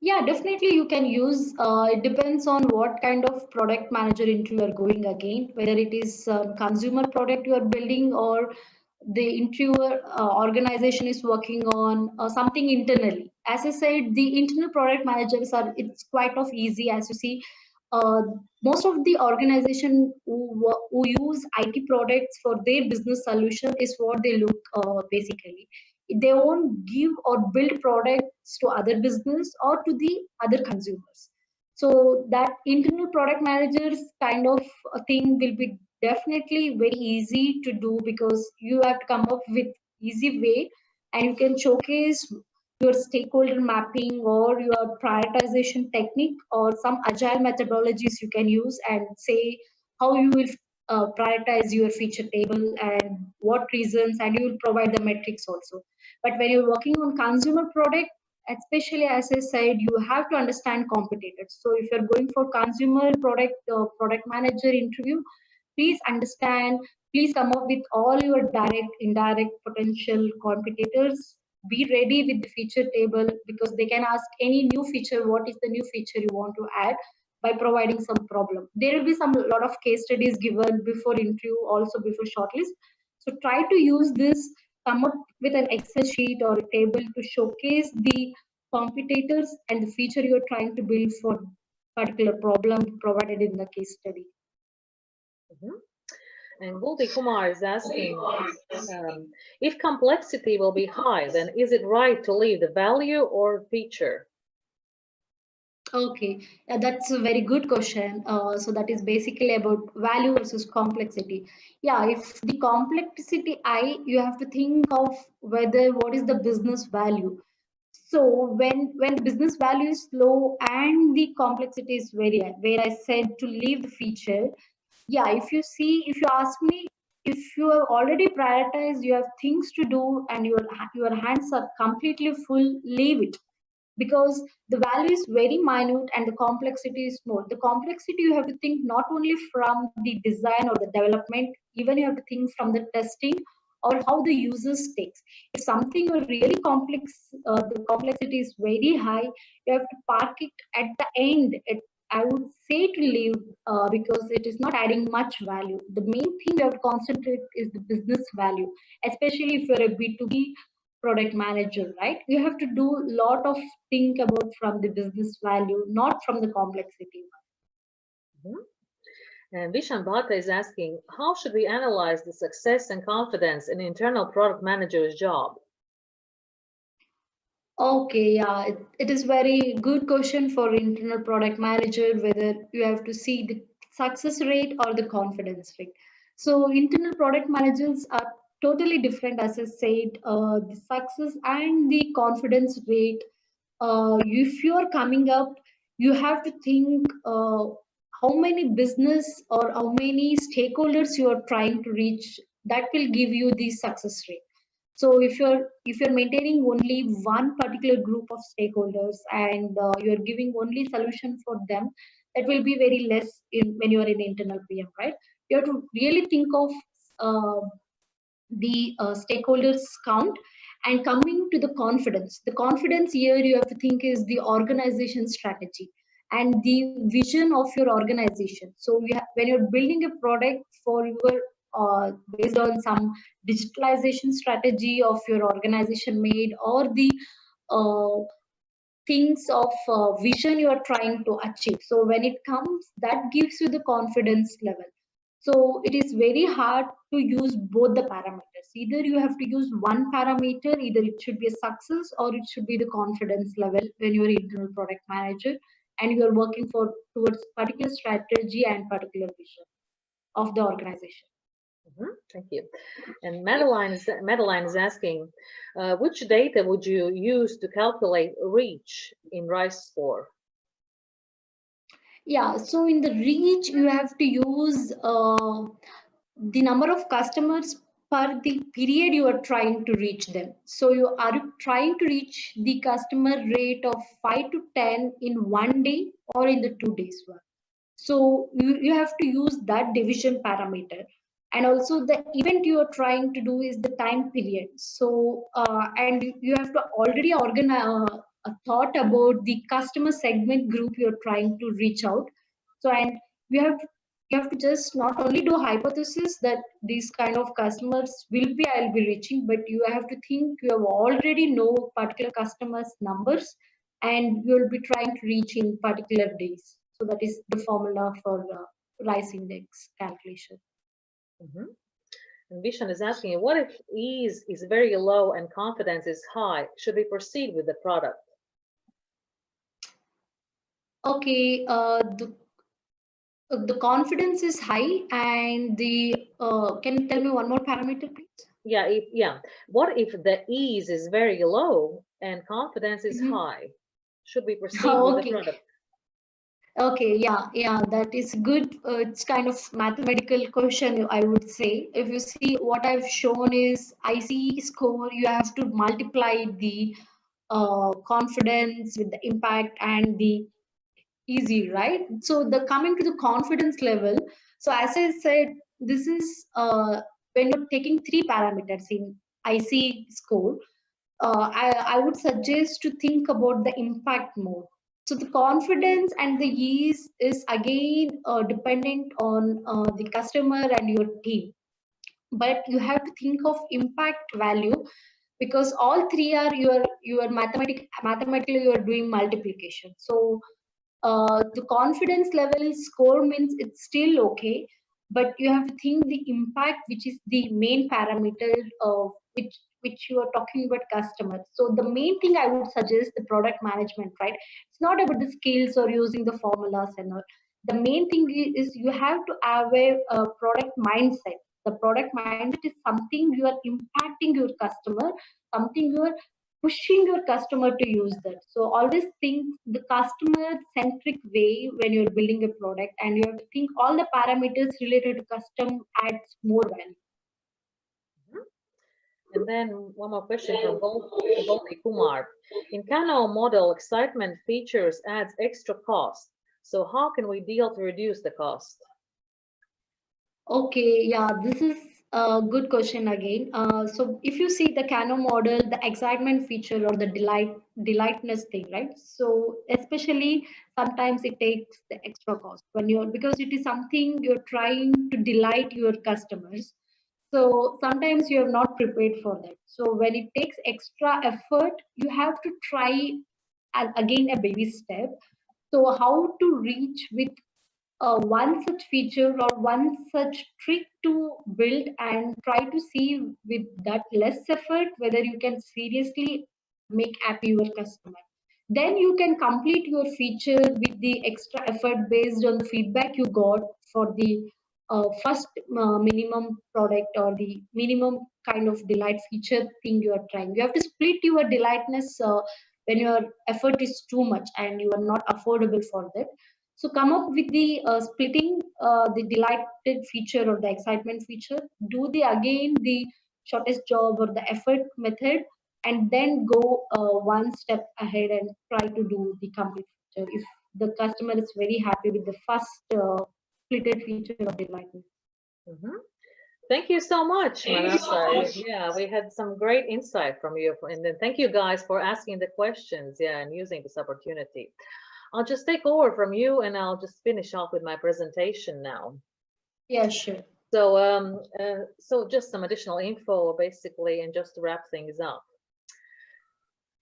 Speaker 3: Yeah, definitely you can use. It depends on what kind of product manager interview you are going again, whether it is consumer product you are building, or the interviewer organization is working on something internally. As I said, the internal product managers are, it's quite of easy. As you see, uh, most of the organization who use IT products for their business solution is what they look basically. They won't give or build products to other business or to the other consumers. So that internal product managers kind of a thing will be definitely very easy to do, because you have to come up with easy way, and you can showcase your stakeholder mapping or your prioritization technique or some agile methodologies you can use, and say how you will prioritize your feature table and what reasons, and you will provide the metrics also. But when you're working on consumer product, especially as I said, you have to understand competitors. So if you're going for consumer product manager interview, please understand, please come up with all your direct, indirect potential competitors. Be ready with the feature table, because they can ask any new feature, what is the new feature you want to add, by providing some problem. There will be some lot of case studies given before interview, also before shortlist. So try to use this, come up with an Excel sheet or a table to showcase the competitors and the feature you're trying to build for particular problem provided in the case study.
Speaker 1: And Gulti Kumar is asking, if complexity will be high, then is it right to leave the value or feature?
Speaker 3: Okay, that's a very good question. So that is basically about value versus complexity. Yeah, if the complexity I, you have to think of whether what is the business value. So when the business value is low and the complexity is very high, where I said to leave the feature, yeah, if you see, if you ask me, if you have already prioritized, you have things to do, and your hands are completely full, leave it, because the value is very minute and the complexity is more. The complexity you have to think not only from the design or the development, even you have to think from the testing or how the users takes. If something are really complex, the complexity is very high, you have to park it at the end. I would say to leave, because it is not adding much value. The main thing you have to concentrate is the business value, especially if you're a B2B product manager, right? You have to do a lot of think about from the business value, not from the complexity.
Speaker 1: And Vishan Bhatta is asking, how should we analyze the success and confidence in internal product manager's job?
Speaker 3: Okay, yeah, it is very good question for internal product manager, whether you have to see the success rate or the confidence rate. So internal product managers are totally different, as I said, the success and the confidence rate. If you are coming up, you have to think how many business or how many stakeholders you are trying to reach. That will give you the success rate. So if you're maintaining only one particular group of stakeholders, and you're giving only solution for them, that will be very less when you are in internal PM, right? You have to really think of the stakeholders count. And coming to the confidence here you have to think is the organization strategy and the vision of your organization. So when you're building a product for your based on some digitalization strategy of your organization made, or the uh, things of vision you are trying to achieve, so when it comes, that gives you the confidence level. So it is very hard to use both the parameters. Either you have to use one parameter, either it should be a success or it should be the confidence level when you're internal product manager and you're working for towards particular strategy and particular vision of the organization.
Speaker 1: Thank you. And Madeline is asking, which data would you use to calculate reach in RISE score?
Speaker 3: Yeah, so in the reach, you have to use the number of customers per the period you are trying to reach them. So you are trying to reach the customer rate of 5 to 10 in one day or in the 2 days one. So you have to use that division parameter. And also the event you are trying to do is the time period. So and you have to already organize a thought about the customer segment group you're trying to reach out. So and you have to just not only do hypothesis that these kind of customers I'll be reaching, but you have to think you have already know particular customers numbers and you'll be trying to reach in particular days. So that is the formula for rice index calculation.
Speaker 1: And Vishan is asking, what if ease is very low and confidence is high? Should we proceed with the product?
Speaker 3: Okay, the confidence is high and the can you tell me one more parameter, please?
Speaker 1: Yeah. What if the ease is very low and confidence is high? Should we proceed with the product?
Speaker 3: Okay, yeah, that is good. It's kind of mathematical question, I would say. If you see what I've shown is IC score, you have to multiply the confidence with the impact and the easy, right? So the coming to the confidence level. So as I said, this is when you're taking three parameters in IC score. I would suggest to think about the impact more. So the confidence and the ease is again dependent on the customer and your team. But you have to think of impact value because all three are your mathematically you are doing multiplication. So the confidence level score means it's still okay, but you have to think the impact, which is the main parameter of which you are talking about customers. So the main thing I would suggest the product management, right? It's not about the skills or using the formulas and all. The main thing is you have to have a product mindset. The product mindset is something you are impacting your customer, something you are pushing your customer to use that. So always think the customer centric way when you're building a product, and you have to think all the parameters related to custom adds more value.
Speaker 1: And then one more question from Gopi Kumar. In Kano model, excitement features adds extra cost. So how can we deal to reduce the cost?
Speaker 3: Okay, yeah, this is a good question again. So if you see the Kano model, the excitement feature or the delightness thing, right? So especially sometimes it takes the extra cost when you're, because it is something you're trying to delight your customers. So sometimes you are not prepared for that. So when it takes extra effort, you have to try again a baby step. So how to reach with one such feature or one such trick to build, and try to see with that less effort whether you can seriously make happy your customer. Then you can complete your feature with the extra effort based on the feedback you got for the first minimum product or the minimum kind of delight feature thing you are trying. You have to split your delightness when your effort is too much and you are not affordable for that. So come up with the splitting the delighted feature or the excitement feature. Do the again the shortest job or the effort method, and then go one step ahead and try to do the complete feature if the customer is very happy with the first splitted feature of the license.
Speaker 1: Thank you so much, Manasa. Yeah, we had some great insight from you. And then thank you guys for asking the questions, yeah, and using this opportunity. I'll just take over from you and I'll just finish off with my presentation now.
Speaker 3: Yeah, sure.
Speaker 1: So just some additional info basically, and just to wrap things up.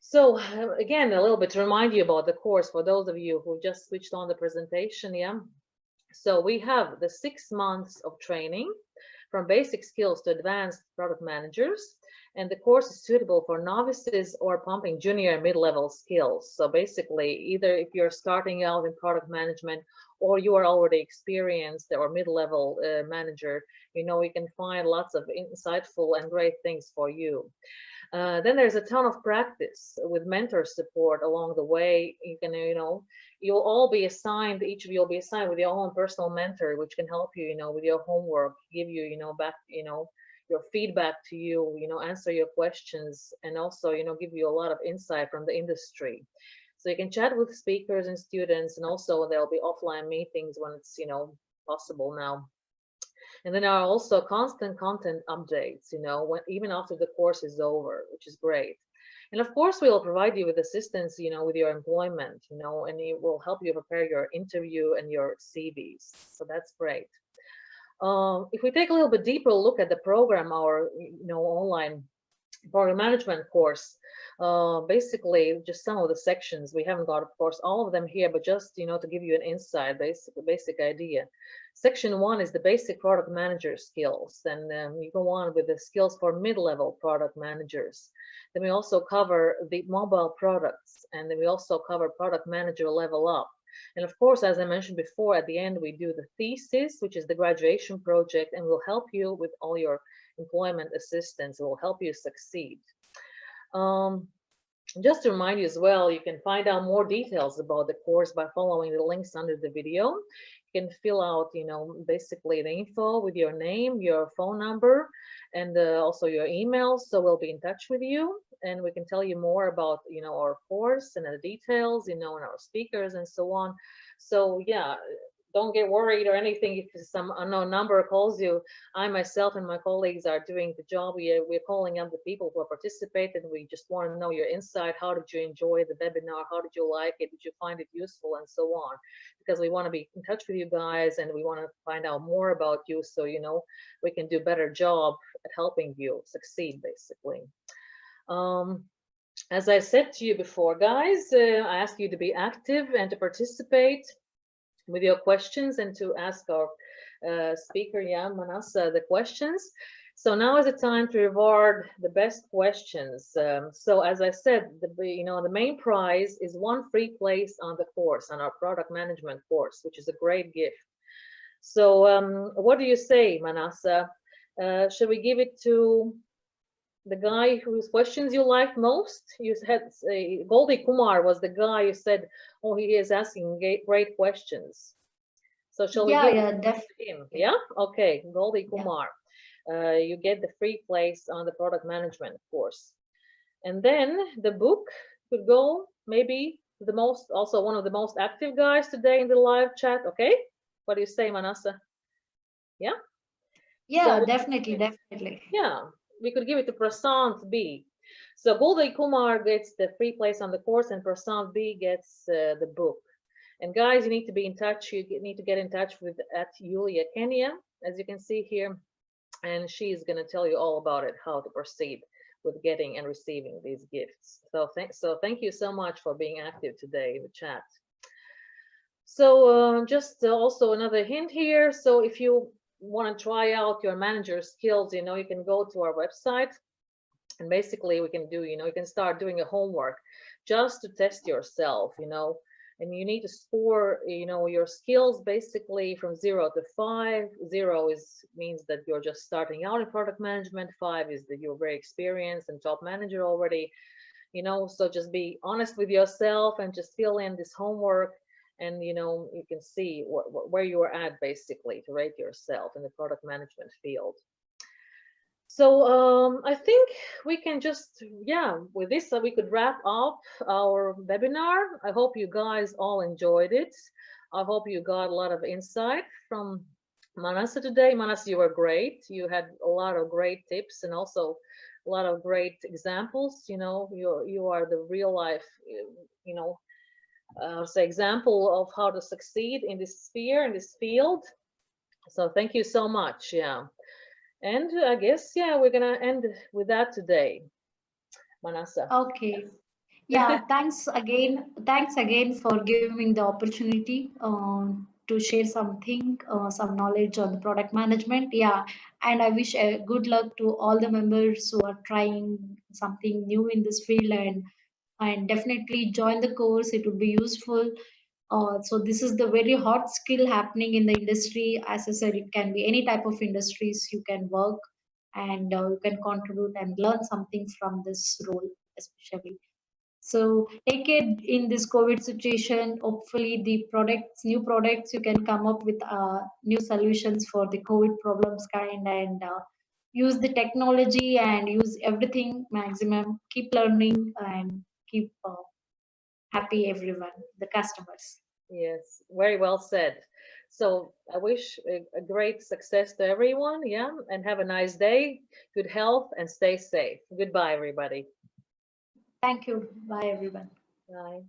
Speaker 1: So again, a little bit to remind you about the course for those of you who just switched on the presentation, yeah. So we have the 6 months of training from basic skills to advanced product managers. And the course is suitable for novices or pumping junior and mid-level skills. So basically, either if you're starting out in product management or you are already experienced or mid-level manager, you know, we can find lots of insightful and great things for you. Then there's a ton of practice with mentor support along the way. You can, you know, you'll all be assigned, each of you will be assigned with your own personal mentor, which can help you, you know, with your homework, give you, you know, back, you know, your feedback to you, you know, answer your questions, and also, you know, give you a lot of insight from the industry. So you can chat with speakers and students, and also there'll be offline meetings when it's, you know, possible now. And then there are also constant content updates, you know, when, even after the course is over, which is great. And of course, we will provide you with assistance, you know, with your employment, you know, and it will help you prepare your interview and your CVs. So that's great. If we take a little bit deeper look at the program, our, you know, online program management course, basically just some of the sections. We haven't got, of course, all of them here, but just, you know, to give you an insight, basic idea. Section 1 is the basic product manager skills, and you go on with the skills for mid-level product managers. Then we also cover the mobile products, and then we also cover product manager level up. And of course, as I mentioned before, at the end, we do the thesis, which is the graduation project, and will help you with all your employment assistance. It will help you succeed. Just to remind you as well, you can find out more details about the course by following the links under the video. You can fill out, you know, basically the info with your name, your phone number, and also your email. So we'll be in touch with you, and we can tell you more about, you know, our course and the details, you know, and our speakers and so on. So yeah, don't get worried or anything if some unknown number calls you. I myself and my colleagues are doing the job. We're calling up the people who participated. We just want to know your insight. How did you enjoy the webinar? How did you like it? Did you find it useful? And so on. Because we want to be in touch with you guys, and we want to find out more about you, so, you know, we can do a better job at helping you succeed, basically. As I said to you before, guys, I ask you to be active and to participate with your questions, and to ask our speaker, Manasa, the questions. So now is the time to reward the best questions. So as I said, the main prize is 1 free place on the course, on our product management course, which is a great gift. So what do you say, Manasa? Should we give it to the guy whose questions you liked most? You said Goldie Kumar was the guy you said, oh, he is asking great questions. So shall we give it to him? Yeah? Okay, Goldie Kumar. You get the free place on the product management course. And then the book could go maybe the most, also one of the most active guys today in the live chat. Okay? What do you say, Manasa? Yeah?
Speaker 3: Yeah, so, definitely.
Speaker 1: Yeah. We could give it to Prasant B. So Goldie Kumar gets the free place on the course, and Prasant B gets the book. And guys, you need to be in touch. You need to get in touch with Yulia Kenya, as you can see here, and she's going to tell you all about it, how to proceed with getting and receiving these gifts. So thank you so much for being active today in the chat. So just also another hint here. So if you want to try out your manager skills, you know, you can go to our website, and basically we can do, you know, you can start doing a homework just to test yourself, you know, and you need to score, you know, your skills basically from 0 to 5. 0 means that you're just starting out in product management. 5 is that you're very experienced and top manager already, you know. So just be honest with yourself and just fill in this homework, and, you know, you can see where you are at basically to rate yourself in the product management field. So I think we can just, yeah, with this, we could wrap up our webinar. I hope you guys all enjoyed it. I hope you got a lot of insight from Manasa today. Manasa, you were great. You had a lot of great tips and also a lot of great examples. You know, you are the real life, you know, say example of how to succeed in this sphere, in this field. So thank you so much. Yeah. And I guess, yeah, we're gonna end with that today, Manasa.
Speaker 3: Okay. Yeah, thanks again. Thanks again for giving me the opportunity to share something, some knowledge on the product management. Yeah, and I wish good luck to all the members who are trying something new in this field, and definitely join the course. It would be useful. So this is the very hot skill happening in the industry. As I said, it can be any type of industries you can work, and you can contribute and learn something from this role, especially. So take it in this COVID situation. Hopefully, the products, new products, you can come up with new solutions for the COVID problems kind, and use the technology and use everything maximum. Keep learning and keep happy everyone, the customers.
Speaker 1: Yes, very well said. So I wish a great success to everyone. Yeah, and have a nice day, good health, and stay safe. Goodbye, everybody.
Speaker 3: Thank you. Bye, everyone.
Speaker 1: Bye.